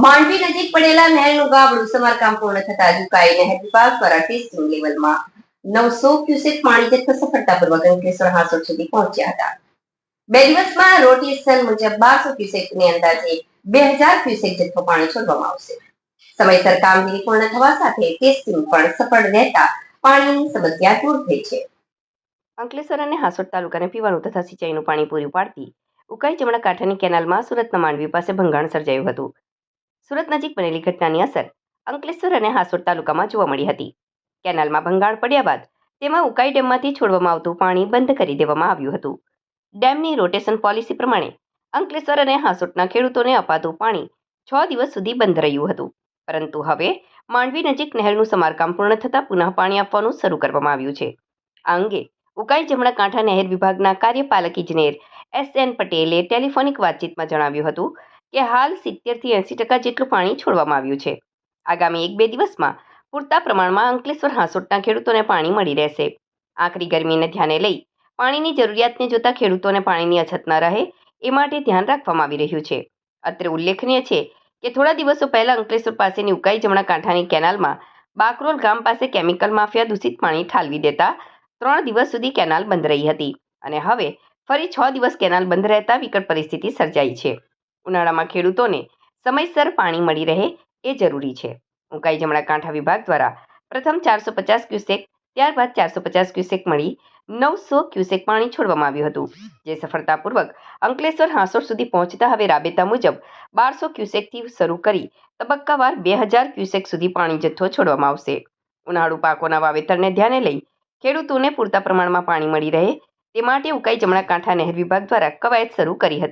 માંડવી નજીક પડેલા નહેરનું ગાબડું સમારકામ પૂર્ણ થતા ઝુકાઈ નહેર વિભાગ દ્વારા ટેસ્ટિંગ લેવલમાં 900 ક્યુસેક પાણી જથ્થો સફળતાપૂર્વક અંકલેશ્વર હાંસોટ સુધી પહોંચ્યા હતા. 2 દિવસમાં રોટેશન મુજબ 1200 ક્યુસેકની અંદાજે 2000 ક્યુસેક જથ્થો પાણી છોડવામાં આવશે. સમયસર કામગીરી પૂર્ણ થવા સાથે ટેસ્ટિંગ પણ સફળ રહેતા પાણીની સમસ્યા દૂર થઈ છે. અંકલેશ્વર અને હાંસોટ તાલુકાને પીવાનું તથા સિંચાઈનું પાણી પૂરું પાડતી ઉકાઈ જમણા કાંઠાની કેનાલમાં સુરતના માંડવી પાસે ભંગાણ સર્જાયું હતું. સુરત નજીક બનેલી ઘટનાની અસર અંકલેશ્વર અને હાંસોટ તાલુકામાં જોવા મળી હતી. કેનાલમાં ભંગાણ પડ્યા બાદ તેમાં ઉકાઈ ડેમમાંથી છોડવામાં આવતું પાણી બંધ કરી દેવામાં આવ્યું હતું. ડેમની રોટેશન પોલિસી પ્રમાણે અંકલેશ્વર અને હાંસોટના ખેડૂતોને અપાતું પાણી 6 દિવસ સુધી બંધ રહ્યું હતું. પરંતુ હવે માંડવી નજીક નહેરનું સમારકામ પૂર્ણ થતાં પુનઃ પાણી આપવાનું શરૂ કરવામાં આવ્યું છે. આ અંગે ઉકાઈ જમણા કાંઠા નહેર વિભાગના કાર્યપાલક ઇજનેર S.N. પટેલે ટેલિફોનિક વાતચીતમાં જણાવ્યું હતું કે હાલ 70 થી 80% જેટલું પાણી છોડવામાં આવ્યું છે. આગામી 1-2 દિવસમાં પૂરતા પ્રમાણમાં અંકલેશ્વર હાંસોટના ખેડૂતોને પાણી મળી રહેશે. આકરી ગરમીને ધ્યાને લઈ પાણીની જરૂરિયાતને જોતા ખેડૂતોને પાણીની અછત ન રહે એ માટે ધ્યાન રાખવામાં આવી રહ્યું છે. અત્રે ઉલ્લેખનીય છે કે થોડા દિવસો પહેલા અંકલેશ્વર પાસેની ઉકાઈ જમણા કાંઠાની કેનાલમાં બાકરોલ ગામ પાસે કેમિકલ માફિયા દૂષિત પાણી ઠાલવી દેતા 3 દિવસ સુધી કેનાલ બંધ રહી હતી અને હવે ફરી 6 દિવસ કેનાલ બંધ રહેતા વિકટ પરિસ્થિતિ સર્જાઈ છે. ઉનાળામાં ખેડૂતોને સમયસર પાણી મળી રહે એ જરૂરી છે. ઉકાઈ જમણા કાંઠા વિભાગ દ્વારા પ્રથમ 450 ક્યુસેક, ત્યારબાદ 450 ક્યુસેક મળી 900 ક્યુસેક પાણી છોડવામાં આવ્યું હતું, જે સફળતાપૂર્વક અંકલેશ્વર હાંસોટ સુધી પહોંચતા હવે રાબેતા મુજબ 1200 ક્યુસેકથી શરૂ કરી તબક્કાવાર 2000 ક્યુસેક સુધી પાણી જથ્થો છોડવામાં આવશે. ઉનાળુ પાકોના વાવેતરને ધ્યાને લઈ ખેડૂતોને પૂરતા પ્રમાણમાં પાણી મળી રહે તે માટે ઉકાઈ જમણા કાંઠા નહેર વિભાગ દ્વારા કવાયત શરૂ કરી હતી.